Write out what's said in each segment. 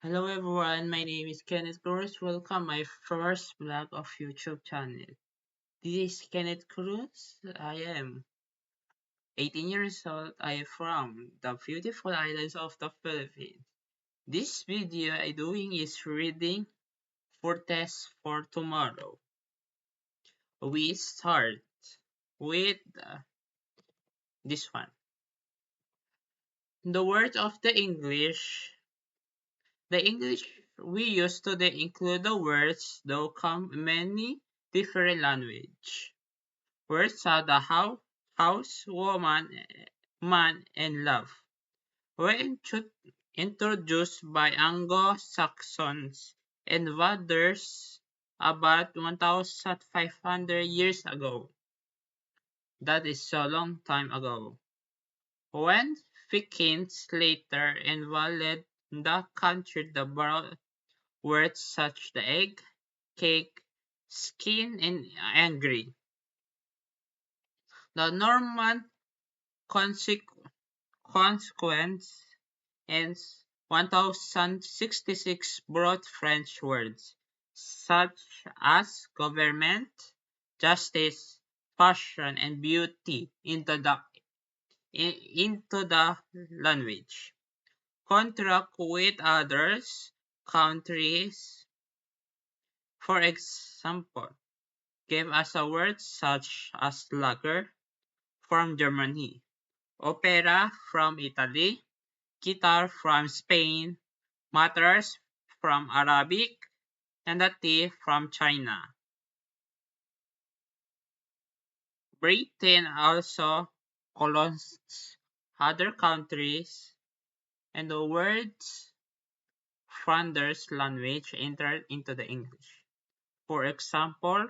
Hello everyone, my name is Kenneth Cruz. Welcome my first vlog of YouTube channel. This is Kenneth Cruz. I am 18 years old. I am from the beautiful islands of the Philippines. This video I doing is reading for test for tomorrow. We start with this one. The word of the English we use today include the words that come in many different languages. Words are the house, woman, man, and love were introduced by Anglo-Saxons and others about 1,500 years ago. That is so long time ago. When Vikings later invaded the country, the borrowed words such as egg, cake, skin, and angry. The Norman consequence and 1066 brought French words such as government, justice, passion, and beauty into the language. Contract with others countries, for example, gave us a word such as lager from Germany, opera from Italy, guitar from Spain, matters from Arabic, and the tea from China. Britain also colonized other countries, and the words Flanders language entered into the English. For example,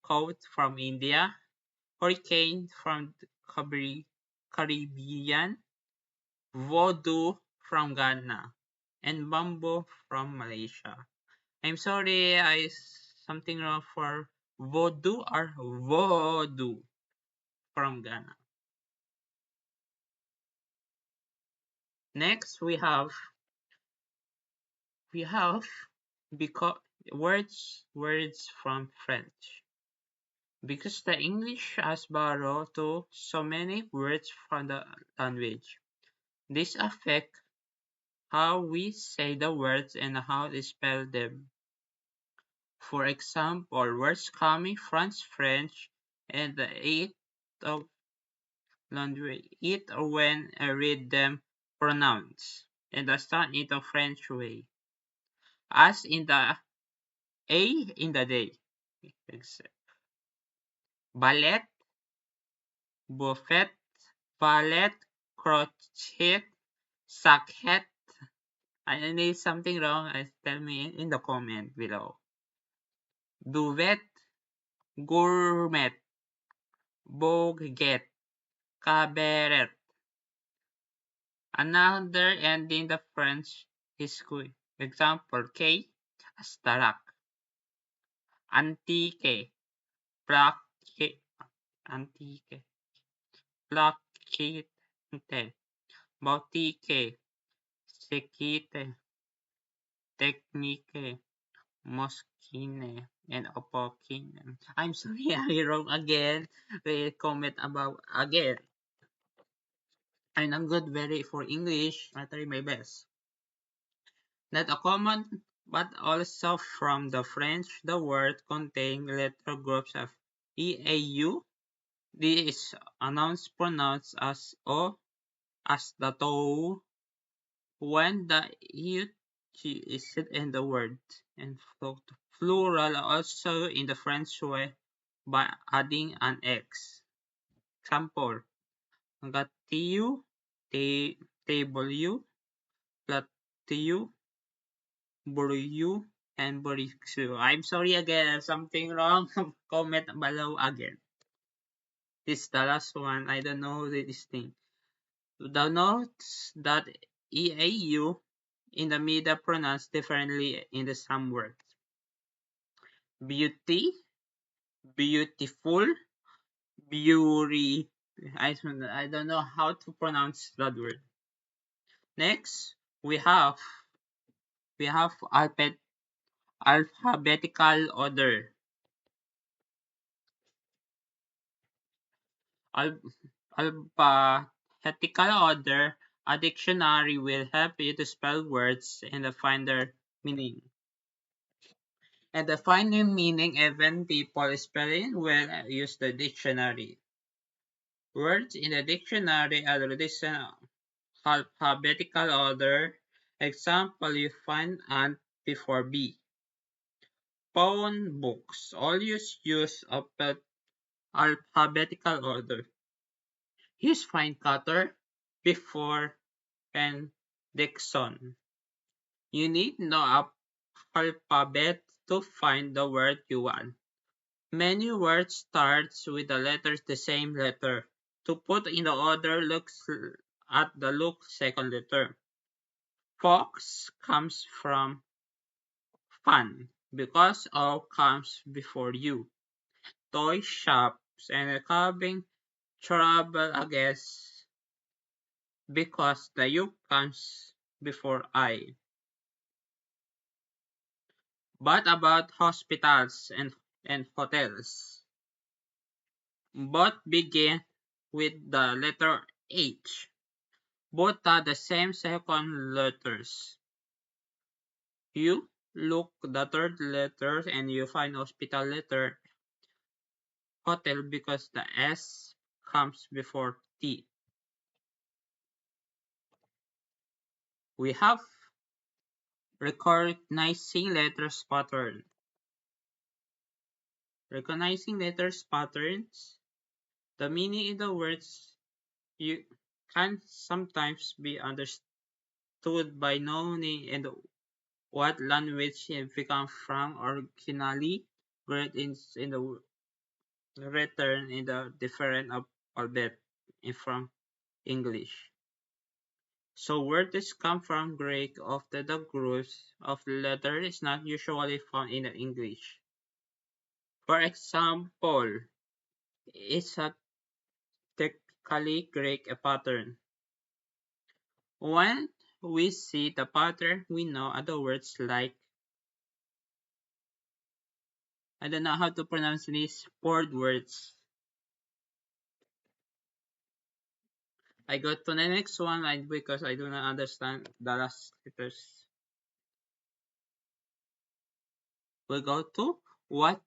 coat from India, hurricane from the Caribbean, voodoo from Ghana, and bamboo from Malaysia. I'm sorry, I something wrong for voodoo from Ghana. Next, we have because words from French. Because the English has borrowed to so many words from the language. This affects how we say the words and how we spell them. For example, words coming from French and the eight of laundry it when I read them pronounced and the start in the French way, as in the A in the day. Ballet, buffet, ballet, crochet, socket. I need something wrong, tell me in the comment below. Duvet, gourmet, boget, cabaret. Another ending the French is quick. Example K, Astarak, Antique, Plaque, Antique, Plaquete, Boutique, Sekite, Technique, Moschine, and Opokine. I'm sorry, I wrong again. They comment about again. And I'm good very for English. I try my best. Not a common, but also from the French, the word contains letter groups of EAU. This is announced pronounced as O, as the toe, when the U is in the word, and plural also in the French way by adding an X. Example, gâteau, table, plateau, brouillou, and barbecue. I'm sorry again, if something wrong, comment below again. This is the last one, I don't know this thing. The notes that EAU in the middle pronounced differently in the some words. Beauty, beautiful, beauty. I don't know how to pronounce that word. Next, we have We have alphabetical order. Al- Alphabetical order. A dictionary will help you to spell words and find their meaning. And to find the meaning, even people spelling will use the dictionary. Words in the dictionary are released in alphabetical order. Example, you find ant before bee. Phone books always use alphabetical order. Use find cutter before pen Dixon. You need no alphabet to find the word you want. Many words starts with the letters the same letter. To put in the order, looks at the second letter. Fox comes from fun because O comes before you. Toy shops and carving trouble against because the U comes before I. But about hospitals and hotels. Both begin with the letter H. Both are the same second letters. You look the third letter and you find hospital letter hotel because the S comes before T. We have recognizing letters pattern. Recognizing letters patterns. The meaning in the words you can sometimes be understood by knowing in what language it become from originally. Great in the written in the different alphabet from English. So words come from Greek. Often the groups of letters is not usually found in English. For example, it's a technically Greek pattern. When we see the pattern, we know other words like, I don't know how to pronounce these word words. I go to the next one because I do not understand the last letters. We go to what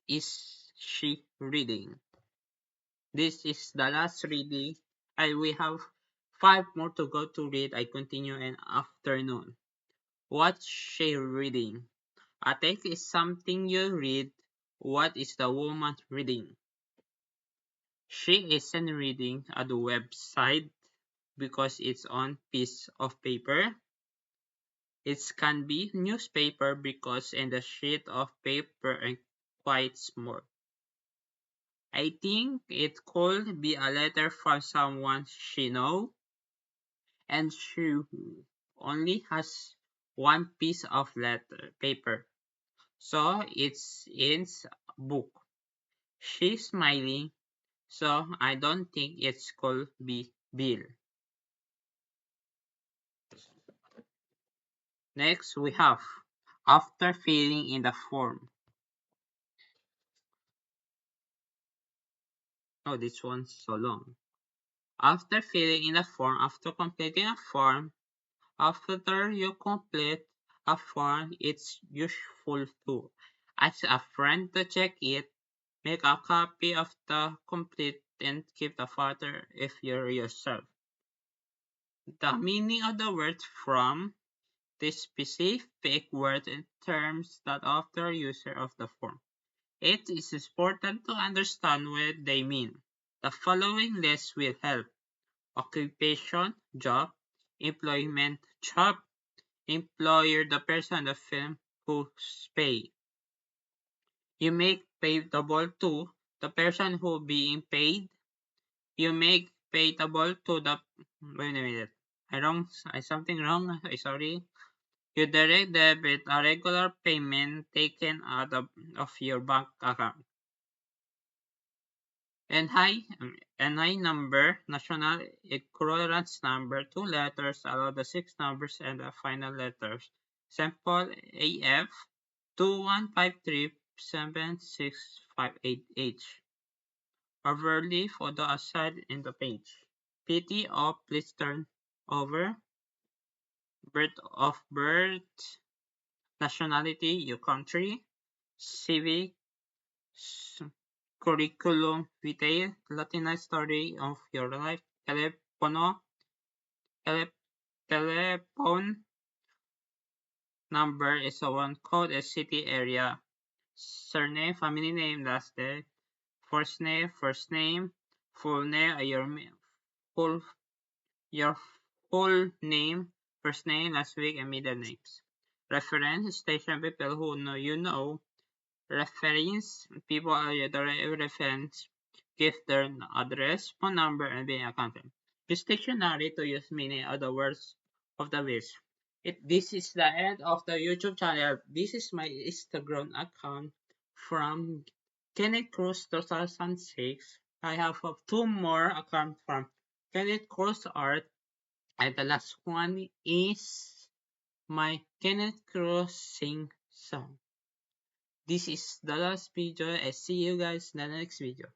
is she reading? This is the last reading. We have 5 more to go to read. I continue in afternoon. What's she reading? A text is something you read. What is the woman reading? She isn't reading at the website because it's on piece of paper. It can be newspaper because in the sheet of paper and quite small. I think it could be a letter from someone she knows, and she only has one piece of paper, so it's in a book. She's smiling, so I don't think it could be Bill. Next we have after filling in the form. Oh, this one's so long. After filling in the form, after completing a form, after you complete a form, it's useful to ask a friend to check it, make a copy of the complete, and keep the photo if you're yourself. The meaning of the word from the specific word and terms that after user of the form. It is important to understand what they mean. The following list will help. Occupation, job, employment, job, employer, the person, the firm who's pay. You make payable to the person who being paid. You make payable to the wait a minute. I something wrong. I sorry. You direct debit a regular payment taken out of your bank account. NI number, national equivalence number, 2 letters, allow the 6 numbers and the final letters. Sample AF 21537658H. Overly photo aside in the page. PTO, please turn over. Birth, nationality, your country. Civic, curriculum vitae, Latina story of your life. Telephone number is the one code a city area. Surname, family name, last day. First name, full name, full your full name, first name, last week, and middle names. Reference, station people who know you know. Reference, people are the reference, give their address, phone number, and being accountant. Use dictionary to use many other words of the list. This is the end of the YouTube channel. This is my Instagram account from Kenneth Cruz 2006. I have two more accounts from Kenneth Cruz Art, and the last one is my Kenneth Cruz Sing song. This is the last video. I see you guys in the next video.